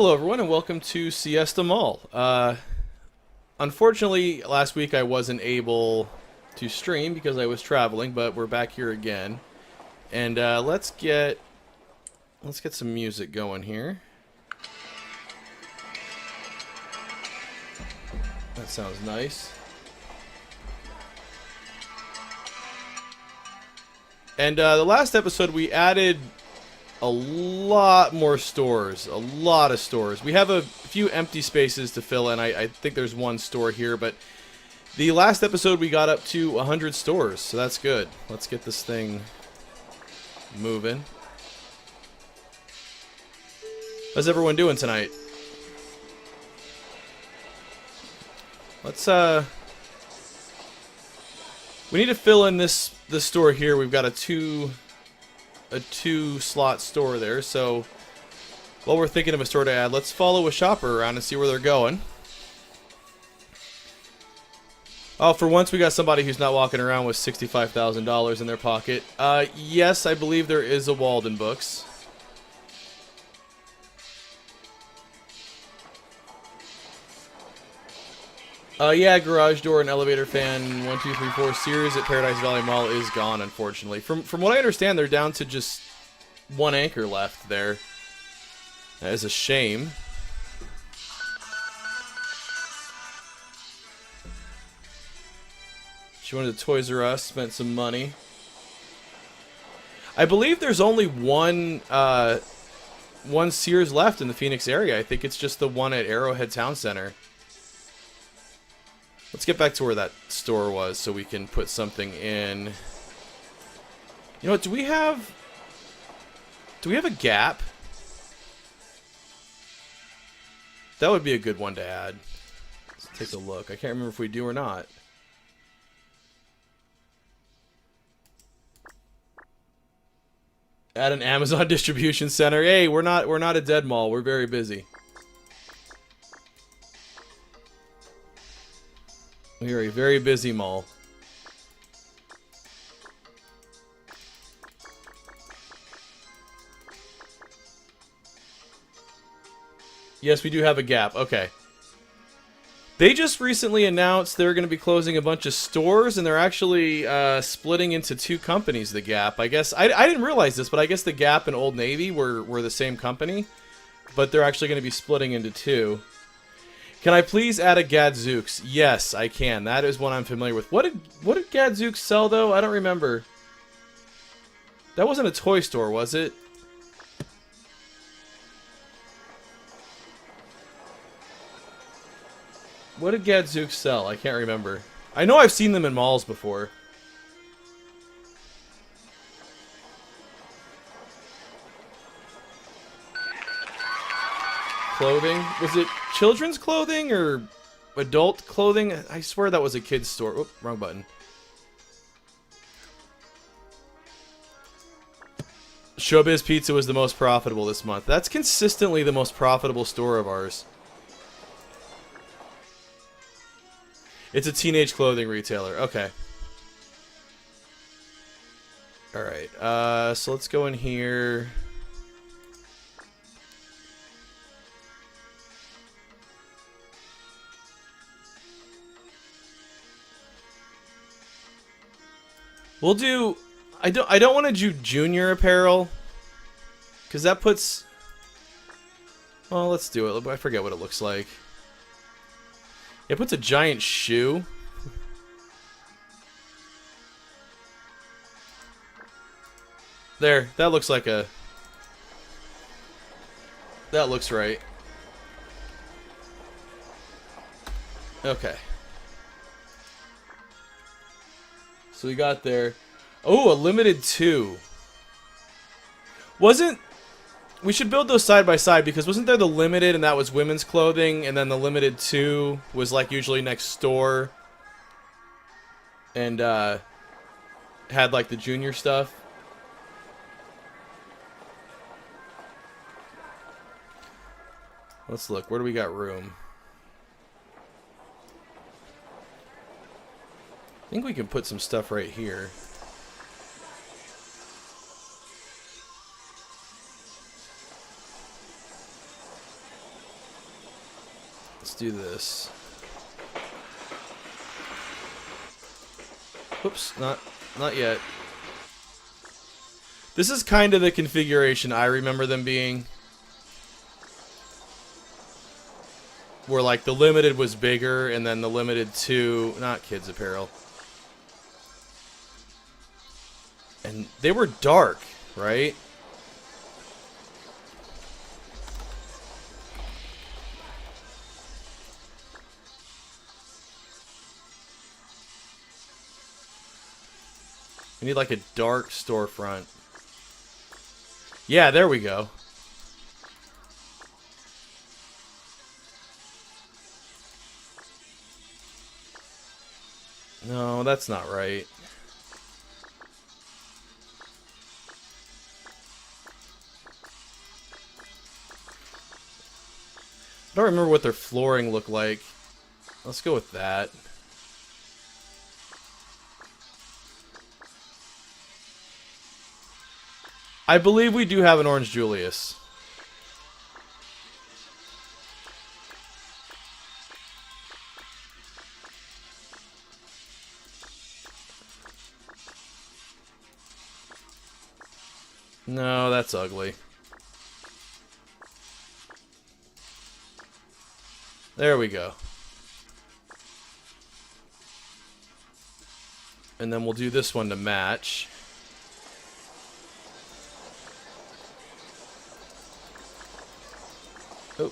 Hello, everyone, and welcome to Siesta Mall. Unfortunately, last week I wasn't able to stream because I was traveling, but we're back here again, and let's get some music going here. That sounds nice. And the last episode we added a lot more stores, a lot of stores. We have a few empty spaces to fill in. I think there's one store here, but the last episode we got up to 100 stores, so that's good. Let's get this thing moving. How's everyone doing tonight? Let's we need to fill in this store here. We've got a two slot store there, so while we're thinking of a store to add, let's follow a shopper around and see where they're going. Oh, for once we got somebody who's not walking around with $65,000 in their pocket. Yes, I believe there is a Walden Books. Yeah, garage door and elevator fan 1, 2, 3, 4 Sears at Paradise Valley Mall is gone, unfortunately. From what I understand, they're down to just one anchor left there. That is a shame. She went to Toys R Us, spent some money. I believe there's only one Sears left in the Phoenix area. I think it's just the one at Arrowhead Town Center. Let's get back to where that store was so we can put something in. You know what, do we have a Gap? That would be a good one to add. Let's take a look. I can't remember if we do or not. Add an Amazon distribution center. Hey, we're not a dead mall. We're very busy. We are a very busy mall. Yes, we do have a Gap. Okay. They just recently announced they're going to be closing a bunch of stores, and they're actually splitting into two companies, the Gap. I guess I didn't realize this, but I guess the Gap and Old Navy were the same company, but they're actually going to be splitting into two. Can I please add a Gadzooks? Yes, I can. That is one I'm familiar with. What did Gadzooks sell, though? I don't remember. That wasn't a toy store, was it? What did Gadzooks sell? I can't remember. I know I've seen them in malls before. Clothing? Was it children's clothing or adult clothing? I swear that was a kid's store. Oop, wrong button. Showbiz Pizza was the most profitable this month. That's consistently the most profitable store of ours. It's a teenage clothing retailer. Okay. Alright, so let's go in here. We'll do... I don't want to do junior apparel, because that puts... Well, let's do it. I forget what it looks like. It puts a giant shoe. There. That looks like a... That looks right. Okay. So we got there. Oh, a limited 2. Wasn't... We should build those side by side, because wasn't there the limited and that was women's clothing, and then the limited 2 was like usually next door and had like the junior stuff? Let's look. Where do we got room? I think we can put some stuff right here. Let's do this. Whoops, not yet. This is kind of the configuration I remember them being. Where like the limited was bigger and then the limited 2, not kids apparel. And they were dark, right? We need like a dark storefront. Yeah, there we go. No, that's not right. I don't remember what their flooring looked like. Let's go with that. I believe we do have an Orange Julius. No, that's ugly. There we go. And then we'll do this one to match. Oh.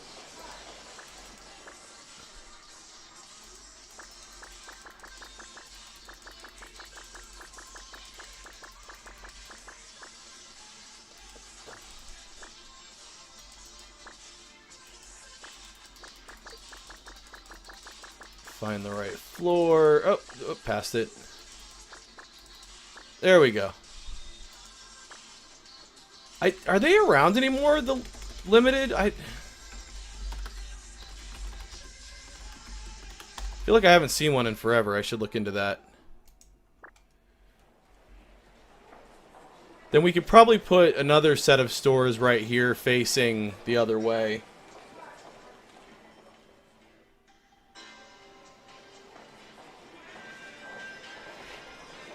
Find the right floor. Oh, past it. There we go. Are they around anymore, the limited? I feel like I haven't seen one in forever. I should look into that. Then we could probably put another set of stores right here facing the other way.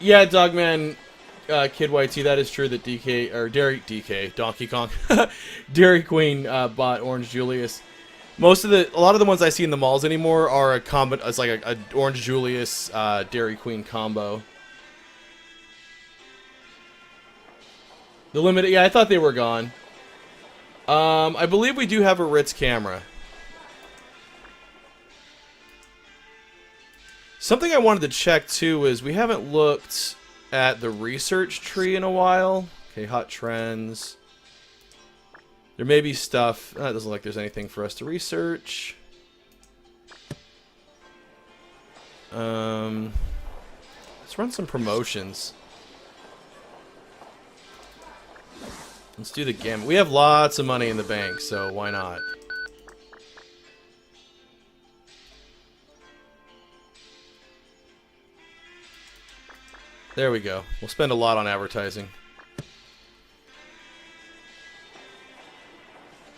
Yeah, Dogman, Kid YT, that is true that Donkey Kong, Dairy Queen bought Orange Julius. A lot of the ones I see in the malls anymore are a combo. It's like a Orange Julius Dairy Queen combo. The limited, yeah, I thought they were gone. I believe we do have a Ritz camera. Something I wanted to check too is we haven't looked at the research tree in a while. Okay, hot trends. There may be stuff. It doesn't look like there's anything for us to research. Let's run some promotions. Let's do the gamut. We have lots of money in the bank, so why not? There we go. We'll spend a lot on advertising.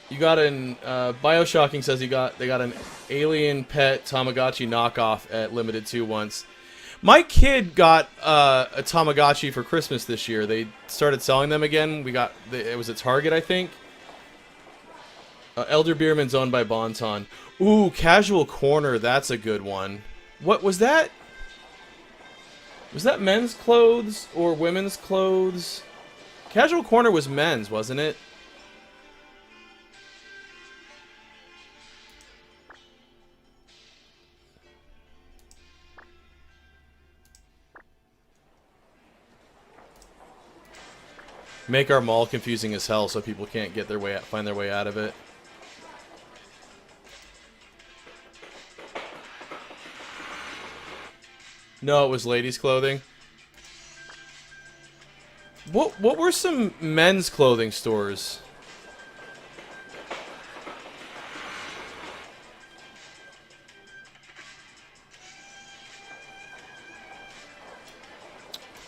You got an Bioshocking says they got an alien pet Tamagotchi knockoff at Limited 2 once. My kid got a Tamagotchi for Christmas this year. They started selling them again. It was at Target, I think. Elder Beerman's owned by Bonton. Ooh, Casual Corner. That's a good one. What was that? Was that men's clothes or women's clothes? Casual Corner was men's, wasn't it? Make our mall confusing as hell so people can't get their way out, find their way out of it. No, it was ladies' clothing. What were some men's clothing stores?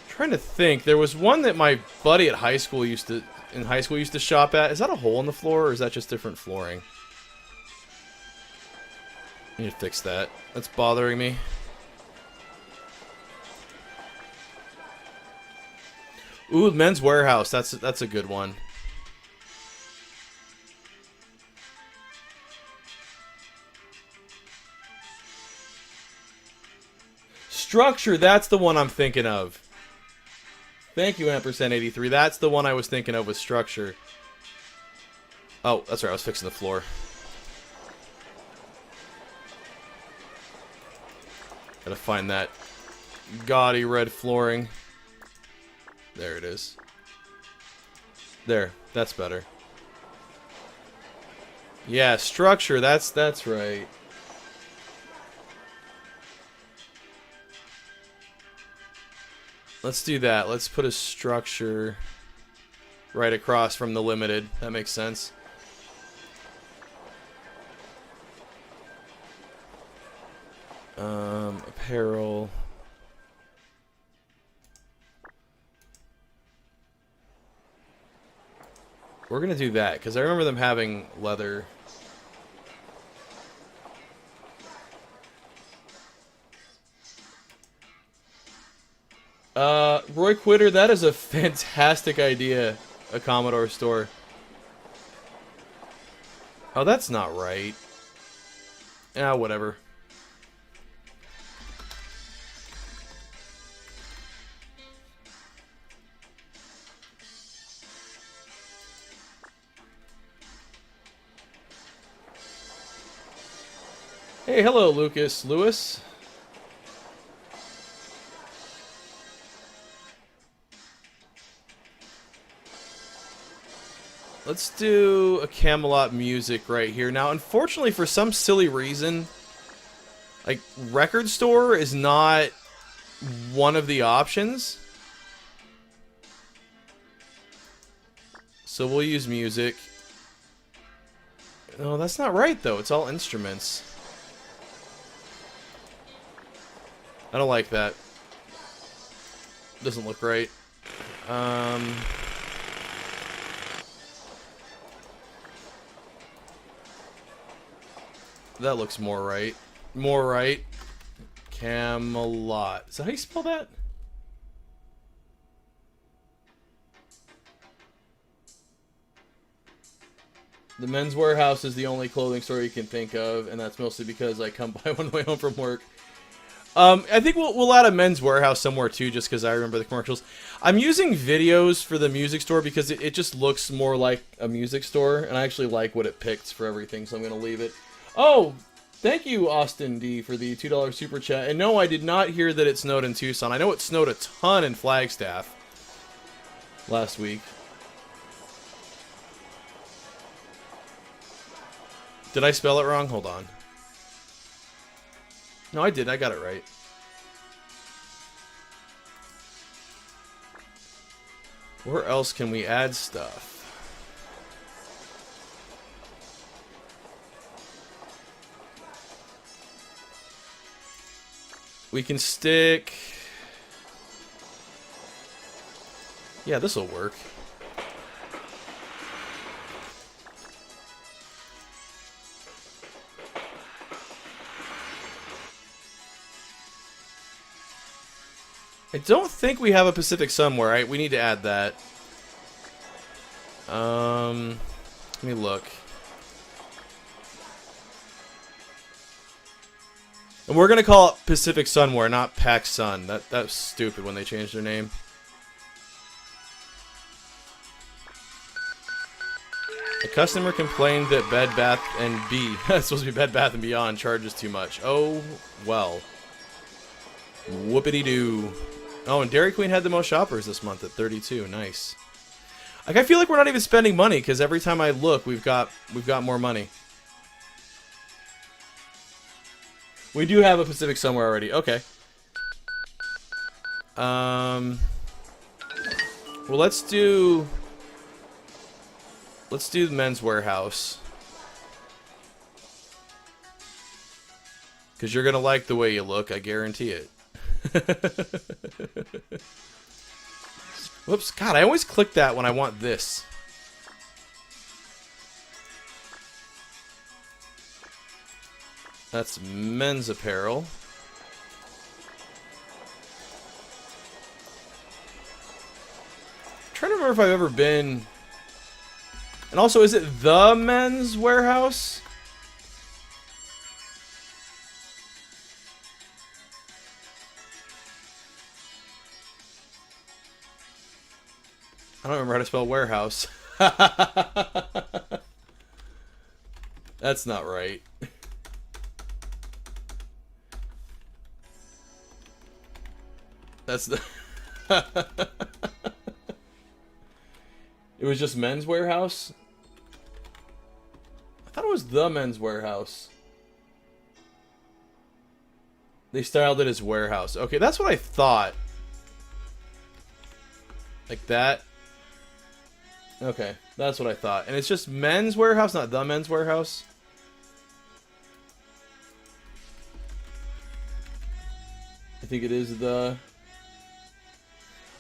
Trying to think. There was one that my buddy at high school used to shop at. Is that a hole in the floor or is that just different flooring? I need to fix that. That's bothering me. Ooh, Men's Warehouse. That's a good one. Structure, that's the one I'm thinking of. Thank you, ampersand 83. That's the one I was thinking of with Structure. Oh, that's right. I was fixing the floor. Gotta find that gaudy red flooring. There it is. There. That's better. Yeah, Structure. That's right. Let's do that. Let's put a Structure right across from the Limited. That makes sense. Apparel. We're gonna do that because I remember them having leather. Roy Quitter, that is a fantastic idea. A Commodore store. Oh, that's not right. Ah, whatever. Hey, hello, Lucas Lewis. Let's do a Camelot music right here. Now, unfortunately, for some silly reason, like, record store is not one of the options. So we'll use music. No, that's not right, though. It's all instruments. I don't like that. Doesn't look right. That looks more right. More right. Camelot. Is that how you spell that? The Men's Warehouse is the only clothing store you can think of, and that's mostly because I come by on the way home from work. I think we'll add a Men's Warehouse somewhere too, just because I remember the commercials. I'm using videos for the music store because it just looks more like a music store, and I actually like what it picked for everything, so I'm going to leave it. Oh, thank you, Austin D, for the $2 super chat. And no, I did not hear that it snowed in Tucson. I know it snowed a ton in Flagstaff last week. Did I spell it wrong? Hold on. No, I did. I got it right. Where else can we add stuff? We can stick... Yeah, this'll work. I don't think we have a Pacific somewhere, right? We need to add that. Let me look. And we're gonna call it Pacific Sunwear, not Pac Sun. That's stupid when they changed their name. A customer complained that Bed Bath and B, that's supposed to be Bed Bath and Beyond, charges too much. Oh, well. Whoopity-doo. Oh, and Dairy Queen had the most shoppers this month at 32. Nice. Like, I feel like we're not even spending money because every time I look, we've got more money. We do have a Pacific somewhere already. Okay. Well, let's do the Men's Warehouse. Because you're going to like the way you look, I guarantee it. Whoops. God, I always click that when I want this. That's men's apparel. I'm trying to remember if I've ever been... And also, is it the Men's Warehouse? I don't remember how to spell warehouse. That's not right. That's the... It was just Men's Warehouse? I thought it was the Men's Warehouse. They styled it as warehouse. Okay, that's what I thought. Like that. Okay, that's what I thought. And it's just Men's Warehouse, not the Men's Warehouse. I think it is the...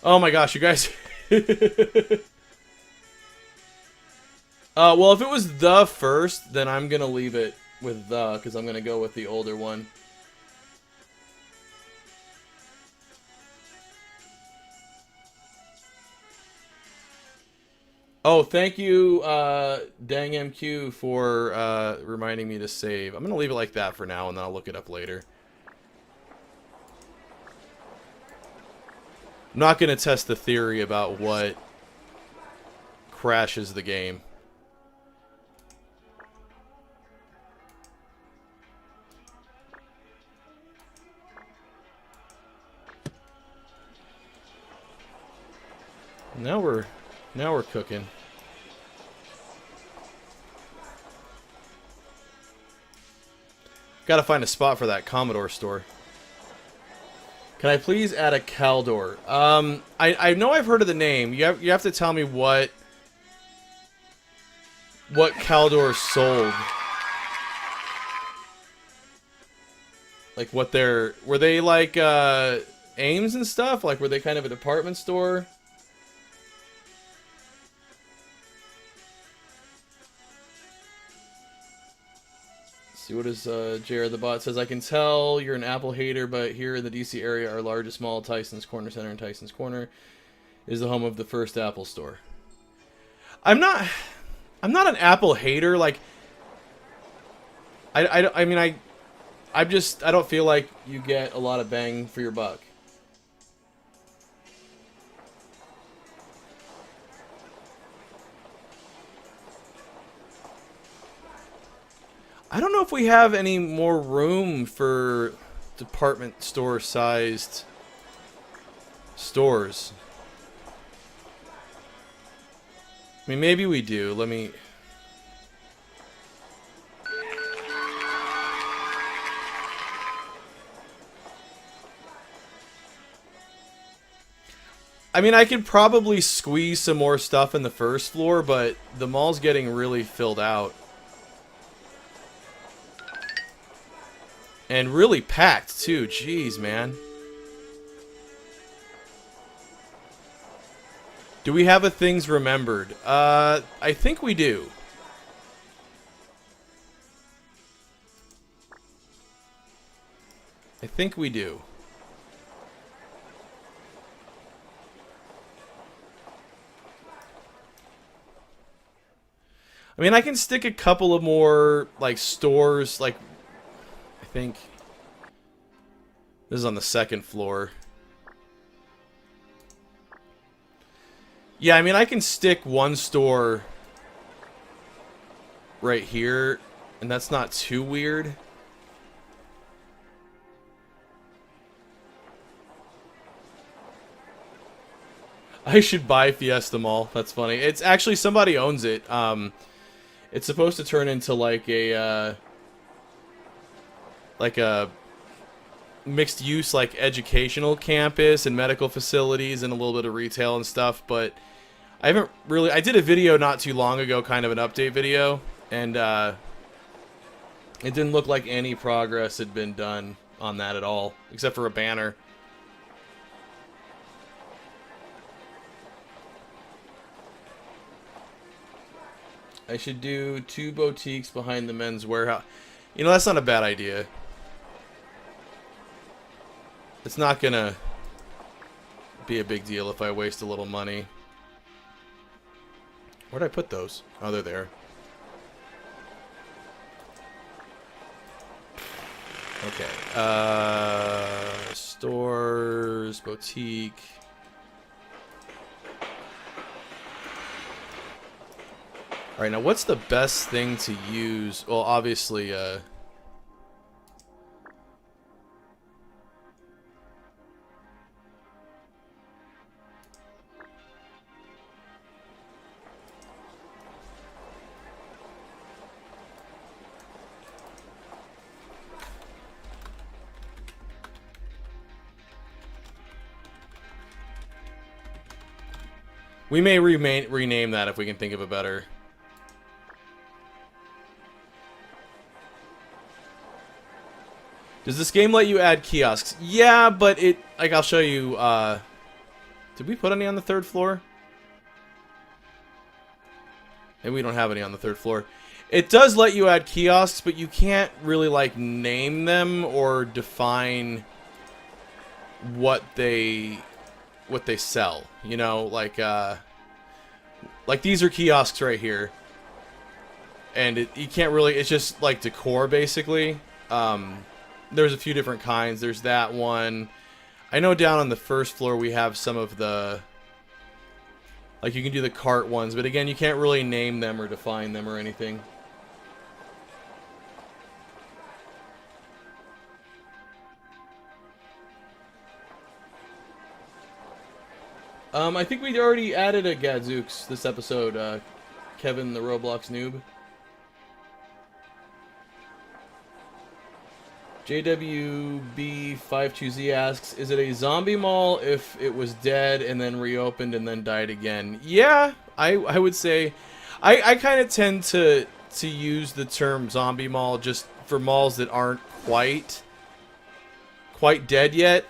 Oh my gosh, you guys. Well, if it was the first, then I'm going to leave it with the, because I'm going to go with the older one. Oh, thank you, Dang MQ, for reminding me to save. I'm going to leave it like that for now, and then I'll look it up later. I'm not going to test the theory about what crashes the game. Now we're cooking. Gotta find a spot for that Commodore store. Can I please add a Caldor? I know I've heard of the name. You have to tell me what Caldor sold. Like what were they like Ames and stuff? Like were they kind of a department store? See, what is JR the Bot says, I can tell you're an Apple hater, but here in the DC area, our largest mall, Tyson's Corner Center in Tyson's Corner, is the home of the first Apple store. I'm not an Apple hater. Like, I mean, I don't feel like you get a lot of bang for your buck. I don't know if we have any more room for department store sized stores. I mean, maybe we do. Let me... I mean, I could probably squeeze some more stuff in the first floor, but the mall's getting really filled out. And really packed, too. Jeez, man. Do we have a things remembered? I think we do. I think we do. I mean, I can stick a couple of more, like, stores, like... I think this is on the second floor. Yeah, I mean, I can stick one store right here, and that's not too weird. I should buy Fiesta Mall. That's funny. It's actually, somebody owns it. It's supposed to turn into like a mixed use, like educational campus and medical facilities and a little bit of retail and stuff, but I haven't really... I did a video not too long ago, kind of an update video, and it didn't look like any progress had been done on that at all, except for a banner. I should do 2 boutiques behind the Men's Warehouse. You know, that's not a bad idea. It's not gonna be a big deal if I waste a little money. Where'd I put those? Oh, they're there. Okay. Stores, boutique. Alright, now what's the best thing to use? Well, obviously, we may rename that if we can think of a better. Does this game let you add kiosks? Yeah, but it... Like, I'll show you, did we put any on the 3rd floor? And we don't have any on the 3rd floor. It does let you add kiosks, but you can't really, like, name them or define what they sell. You know, like these are kiosks right here. And you can't really... It's just, like, decor, basically. There's a few different kinds. There's that one. I know down on the 1st floor we have some of the... Like, you can do the cart ones, but again, you can't really name them or define them or anything. I think we already added a Gadzooks this episode, Kevin the Roblox noob. JWB52Z asks, is it a zombie mall if it was dead and then reopened and then died again? Yeah, I would say... I kind of tend to use the term zombie mall just for malls that aren't quite dead yet,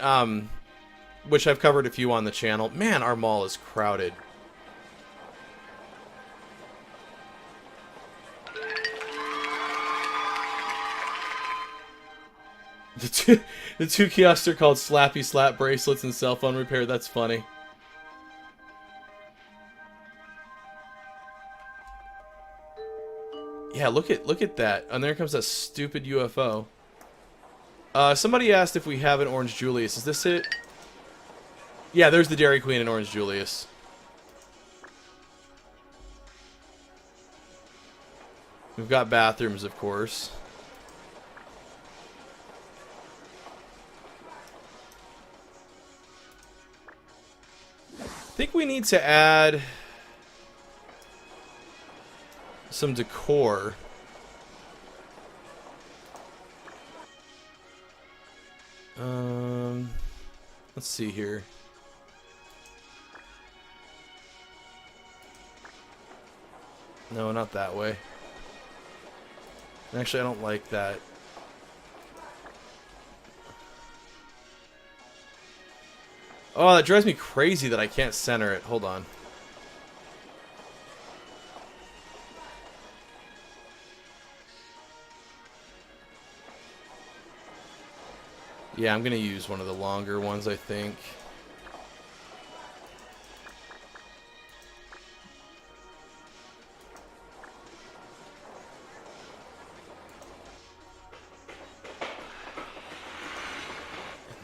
which I've covered a few on the channel. Man, our mall is crowded. The two kiosks are called Slappy Slap Bracelets and Cell Phone Repair. That's funny. Yeah, look at that. And there comes that stupid UFO. Somebody asked if we have an Orange Julius. Is this it? Yeah, there's the Dairy Queen and Orange Julius. We've got bathrooms, of course. I think we need to add some decor. Let's see here. No, not that way. Actually, I don't like that. Oh, that drives me crazy that I can't center it. Hold on. Yeah, I'm gonna use one of the longer ones, I think.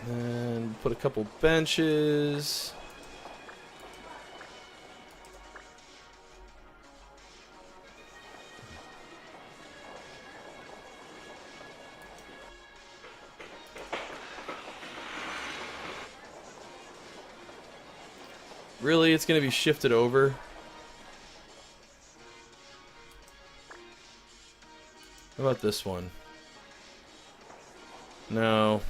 And then put a couple benches. Really? It's going to be shifted over? How about this one? No.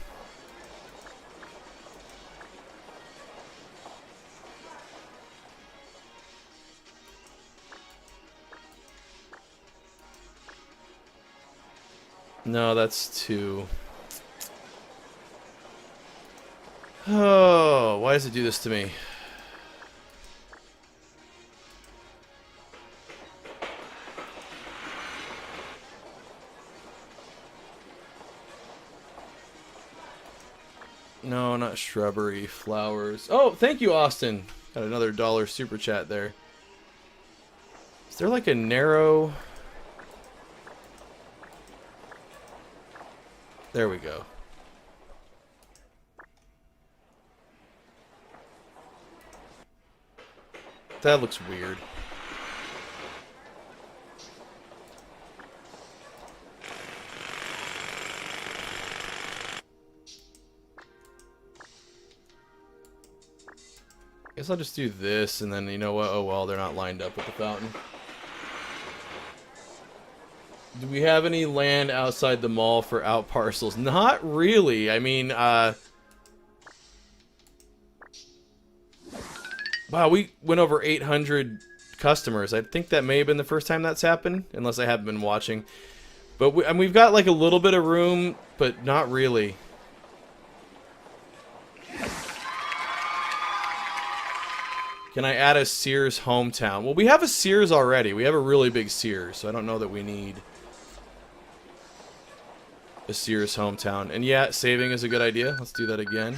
No, that's too... Oh, why does it do this to me? No, not shrubbery, flowers. Oh, thank you, Austin. Got another $1 super chat there. Is there like a narrow... There we go. That looks weird. Guess I'll just do this, and then, you know what? Oh, well, they're not lined up with the fountain. Do we have any land outside the mall for out parcels? Not really. I mean, wow, we went over 800 customers. I think that may have been the first time that's happened, unless I haven't been watching. But we've got like a little bit of room, but not really. Can I add a Sears hometown? Well, we have a Sears already. We have a really big Sears, so I don't know that we need a Sears hometown. And yeah, saving is a good idea. Let's do that again.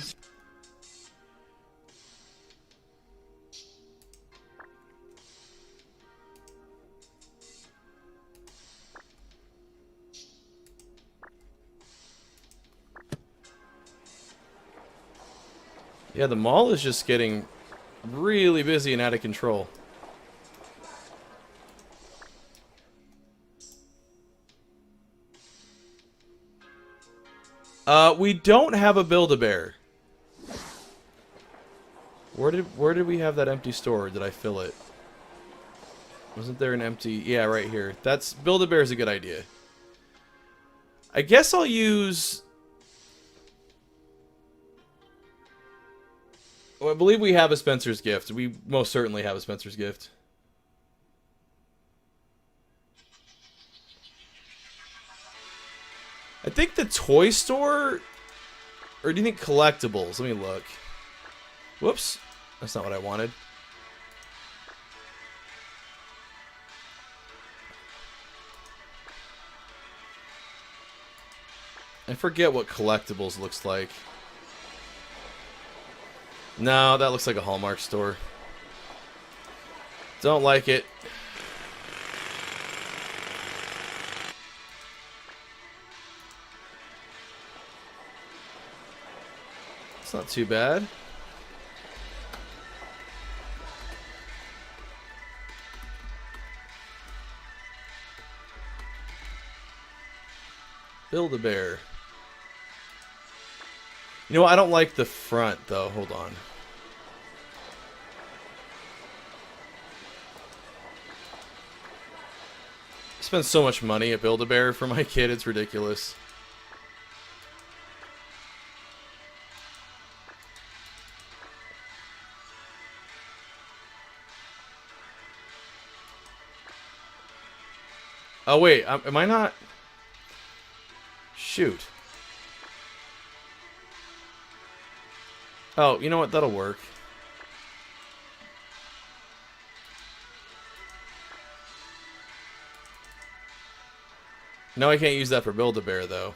Yeah, the mall is just getting really busy and out of control. We don't have a Build-A-Bear. Where did we have that empty store? Did I fill it? Wasn't there an empty... Yeah, right here. That's... Build-A-Bear is a good idea. I guess I'll use... Well, I believe we have a Spencer's Gift. We most certainly have a Spencer's Gift. I think the toy store... Or do you think collectibles? Let me look. Whoops. That's not what I wanted. I forget what collectibles looks like. No, that looks like a Hallmark store. Don't like it. It's not too bad. Build-A-Bear. You know what? I don't like the front, though. Hold on. I spend so much money at Build-A-Bear for my kid. It's ridiculous. Oh, wait. Am I not... Shoot. Oh, you know what? That'll work. No, I can't use that for Build-A-Bear, though.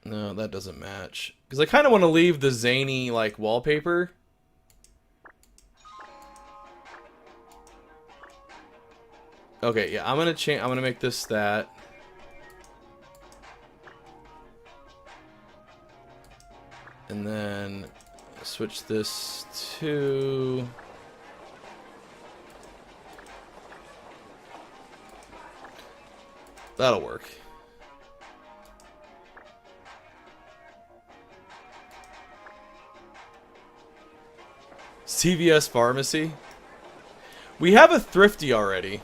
No, that doesn't match. Because I kind of want to leave the zany, like, wallpaper. Okay, yeah, I'm gonna make this that. And then switch this to... That'll work. CVS Pharmacy? We have a Thrifty already.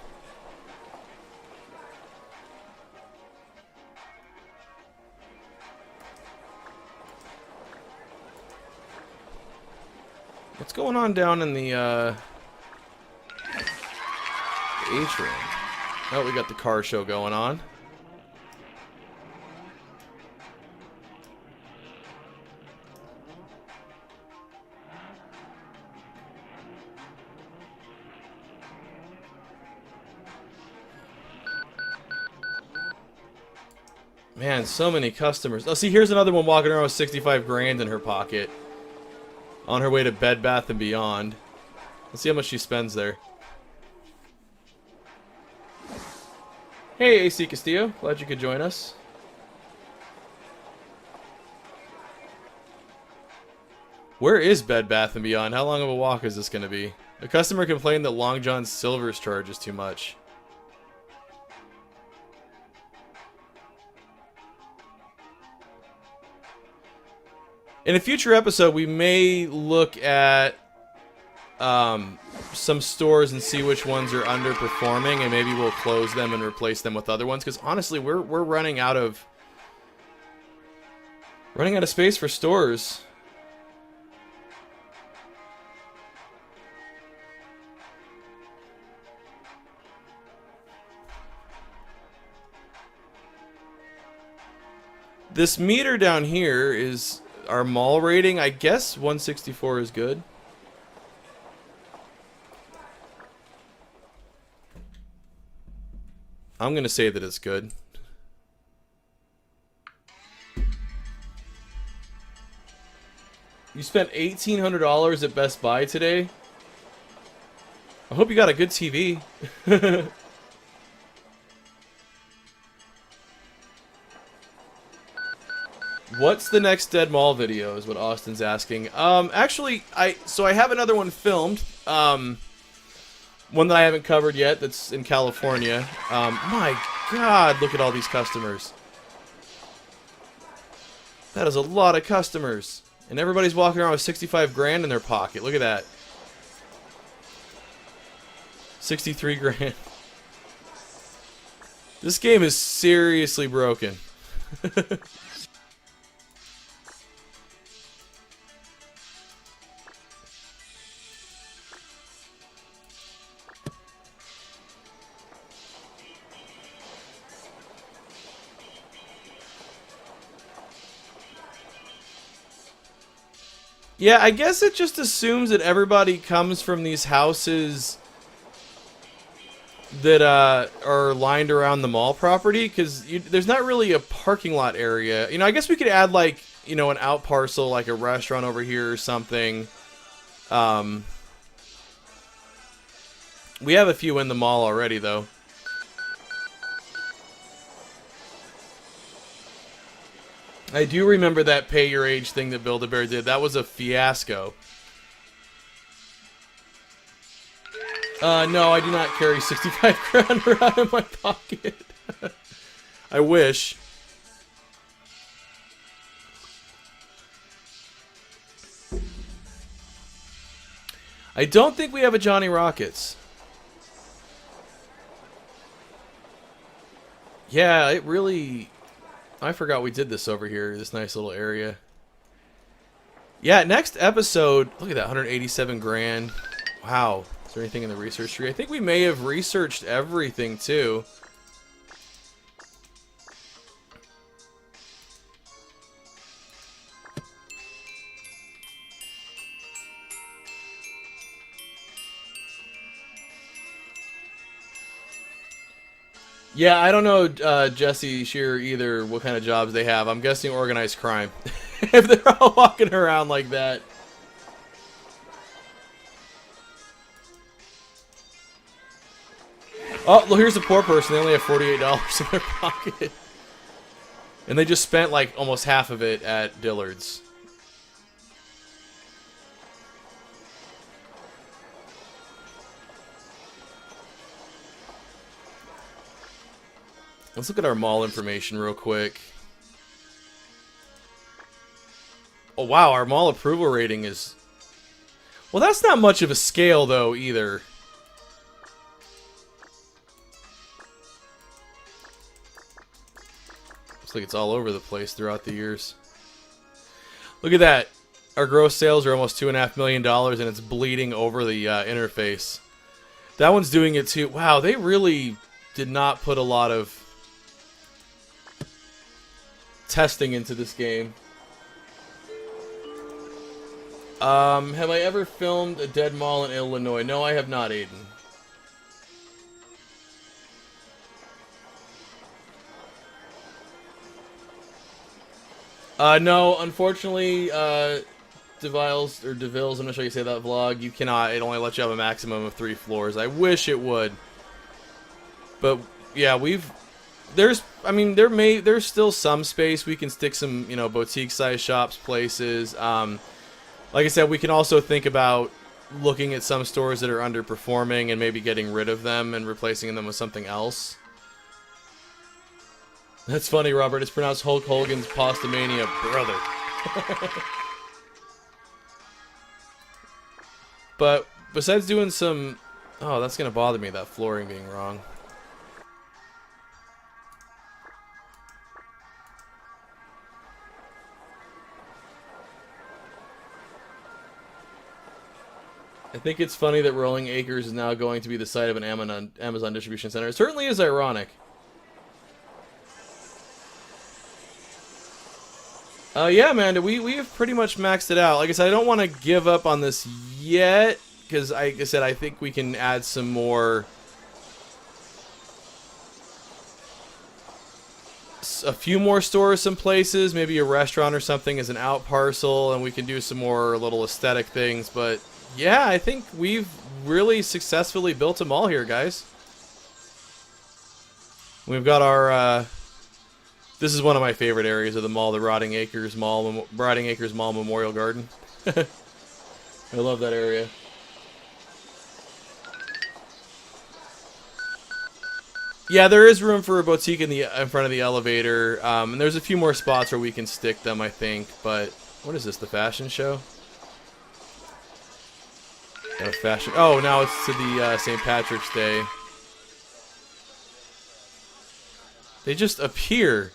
What's going on down in the atrium? Oh, we got the car show going on. Man, so many customers. Oh, see, here's another one walking around with 65 grand in her pocket. On her way to Bed Bath & Beyond. Let's see how much she spends there. Hey, AC Castillo. Glad you could join us. Where is Bed Bath & Beyond? How long of a walk is this going to be? A customer complained that Long John Silver's charge is too much. In a future episode, we may look at some stores and see which ones are underperforming, and maybe we'll close them and replace them with other ones. Because honestly, we're running out of space for stores. This meter down here is our mall rating. I guess 164 is good. I'm going to say that it's good. You spent $1,800 at Best Buy today? I hope you got a good TV. What's the next Dead Mall video is what Austin's asking. Actually, I have another one filmed. One that I haven't covered yet that's in California. My God, look at all these customers. That is a lot of customers. And everybody's walking around with 65 grand in their pocket. Look at that. 63 grand. This game is seriously broken. Yeah, I guess it just assumes that everybody comes from these houses that are lined around the mall property, because there's not really a parking lot area. You know, I guess we could add, like, you know, an out parcel, like a restaurant over here or something. We have a few in the mall already, though. I do remember that pay your age thing that Build-A-Bear did. That was a fiasco. No, I do not carry 65 grand around in my pocket. I wish. I don't think we have a Johnny Rockets. Yeah, it really... I forgot we did this over here, this nice little area. Yeah, next episode... Look at that, 187 grand. Wow. Is there anything in the research tree? I think we may have researched everything, too. Yeah, I don't know, Jesse Shearer, either, what kind of jobs they have. I'm guessing organized crime. If they're all walking around like that. Oh, look, here's a poor person. They only have $48 in their pocket. And they just spent, like, almost half of it at Dillard's. Let's look at our mall information real quick. Oh, wow, our mall approval rating is... Well, that's not much of a scale, though, either. Looks like it's all over the place throughout the years. Look at that. Our gross sales are almost $2.5 million, and it's bleeding over the interface. That one's doing it, too. Wow, they really did not put a lot of testing into this game. Have I ever filmed a dead mall in Illinois? No, I have not, Aiden. No, unfortunately, Deviles, or Devils, I'm not sure how you say that vlog, you cannot, it only lets you have a maximum of 3 floors. I wish it would. But, yeah, I mean, there's still some space. We can stick some, you know, boutique-sized shops, places. Like I said, we can also think about looking at some stores that are underperforming and maybe getting rid of them and replacing them with something else. That's funny, Robert. It's pronounced Hulk Hogan's Pastamania brother. But besides doing some... Oh, that's going to bother me, that flooring being wrong. I think it's funny that Rolling Acres is now going to be the site of an Amazon distribution center. It certainly is ironic. Yeah, Amanda, we have pretty much maxed it out. Like I said, I don't want to give up on this yet, because like I said, I think we can add some more... a few more stores, some places, maybe a restaurant or something as an out parcel, and we can do some more little aesthetic things, but... Yeah, I think we've really successfully built a mall here, guys. We've got our, this is one of my favorite areas of the mall, the Rotting Acres Mall Memorial Garden. I love that area. Yeah, there is room for a boutique in front of the elevator, and there's a few more spots where we can stick them, I think, but... What is this, the fashion show? Fashion. Oh, now it's to the St. Patrick's Day. They just appear,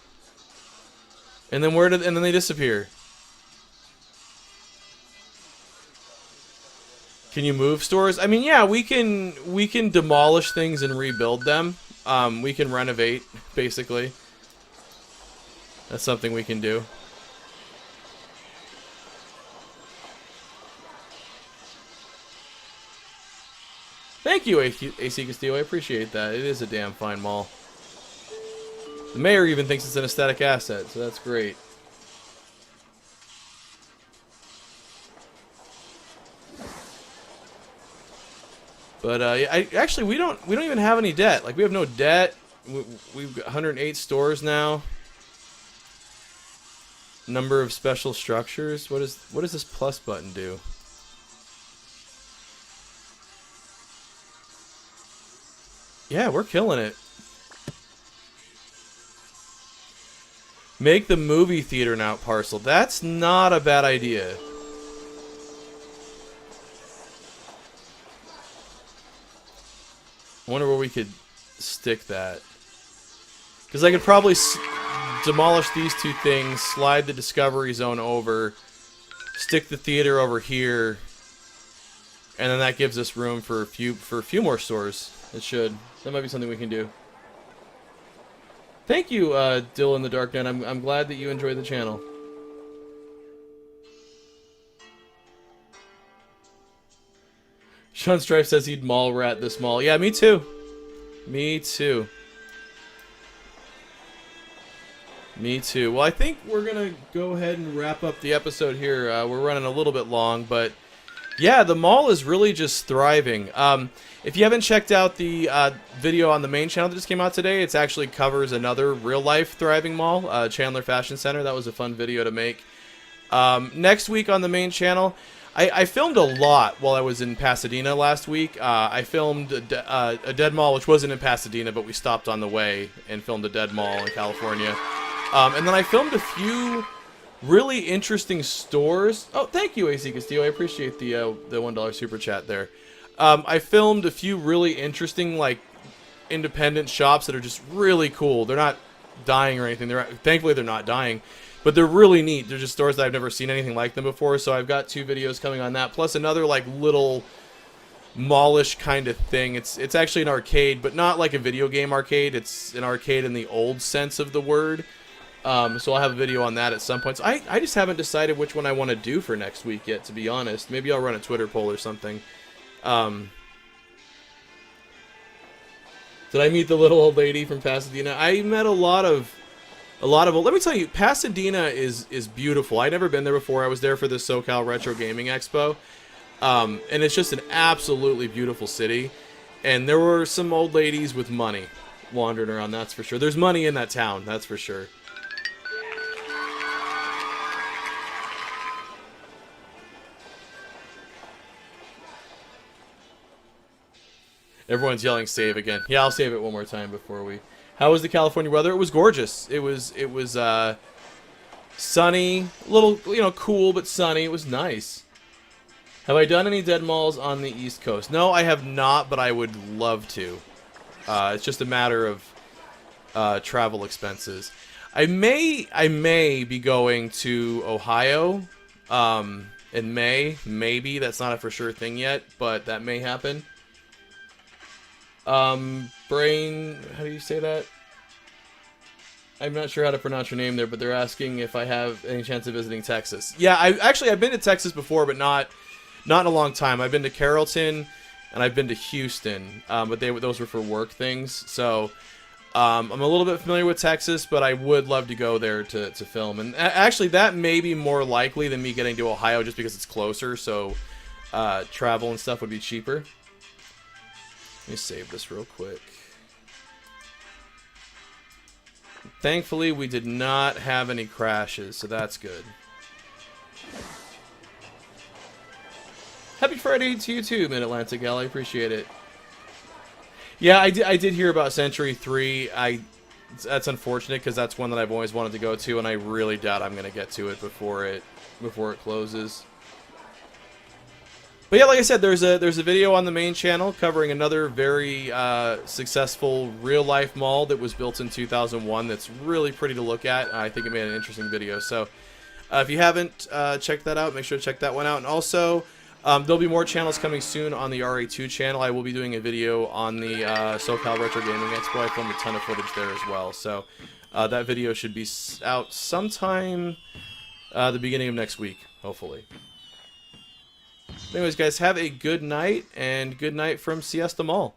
and then and then they disappear. Can you move stores? I mean, yeah, we can demolish things and rebuild them. We can renovate, basically. That's something we can do. Thank you, AC Castillo. I appreciate that. It is a damn fine mall. The mayor even thinks it's an aesthetic asset, so that's great. But actually we don't even have any debt. Like, we have no debt. We've got 108 stores now. Number of special structures. What does this plus button do? Yeah, we're killing it. Make the movie theater an out parcel. That's not a bad idea. I wonder where we could stick that. Because I could probably demolish these two things, slide the Discovery Zone over, stick the theater over here, and then that gives us room for a few more stores. It should. That might be something we can do. Thank you, Dill in the Dark Knight. I'm glad that you enjoyed the channel. Sean Strife says he'd mall rat this mall. Yeah, me too. Me too. Me too. Well, I think we're going to go ahead and wrap up the episode here. We're running a little bit long, but yeah, the mall is really just thriving. If you haven't checked out the video on the main channel that just came out today, it actually covers another real-life thriving mall, Chandler Fashion Center. That was a fun video to make. Next week on the main channel, I filmed a lot while I was in Pasadena last week. I filmed a dead mall, which wasn't in Pasadena, but we stopped on the way and filmed a dead mall in California. And then I filmed a few really interesting stores. Oh, thank you, AC Castillo. I appreciate the $1 super chat there. I filmed a few really interesting, like, independent shops that are just really cool. They're not dying or anything. Thankfully, they're not dying. But they're really neat. They're just stores that I've never seen anything like them before. So I've got 2 videos coming on that. Plus another, like, little mallish kind of thing. It's actually an arcade, but not like a video game arcade. It's an arcade in the old sense of the word. So I'll have a video on that at some point. So I just haven't decided which one I want to do for next week yet, to be honest. Maybe I'll run a Twitter poll or something. Did I meet the little old lady from Pasadena? I met a lot of A lot of, let me tell you, Pasadena is beautiful. I'd never been there before. I was there for the SoCal Retro Gaming Expo. And it's just an absolutely beautiful city. And there were some old ladies with money wandering around, that's for sure. There's money in that town, that's for sure. Everyone's yelling save again. Yeah, I'll save it one more time before we... How was the California weather? It was gorgeous. It was sunny, a little, you know, cool, but sunny. It was nice. Have I done any dead malls on the East Coast? No, I have not, but I would love to. It's just a matter of travel expenses. I may be going to Ohio in May. Maybe. That's not a for sure thing yet, but that may happen. Brain, how do you say that? I'm not sure how to pronounce your name there, but they're asking if I have any chance of visiting Texas. Yeah, I've been to Texas before, but not in a long time. I've been to Carrollton and I've been to Houston, but those were for work things. So I'm a little bit familiar with Texas, but I would love to go there to film. And actually, that may be more likely than me getting to Ohio, just because it's closer. So travel and stuff would be cheaper. Let me save this real quick. Thankfully, we did not have any crashes, so that's good. Happy Friday to you too, Mid-Atlantic Gal. I appreciate it. Yeah, I did hear about Century 3. That's unfortunate because that's one that I've always wanted to go to, and I really doubt I'm going to get to it before it closes. But yeah, like I said, there's a video on the main channel covering another very successful real-life mall that was built in 2001 that's really pretty to look at. I think it made an interesting video. So if you haven't checked that out, make sure to check that one out. And also, there'll be more channels coming soon on the RA2 channel. I will be doing a video on the SoCal Retro Gaming Expo. I filmed a ton of footage there as well. So that video should be out sometime the beginning of next week, hopefully. Anyways, guys, have a good night, and good night from Siesta Mall.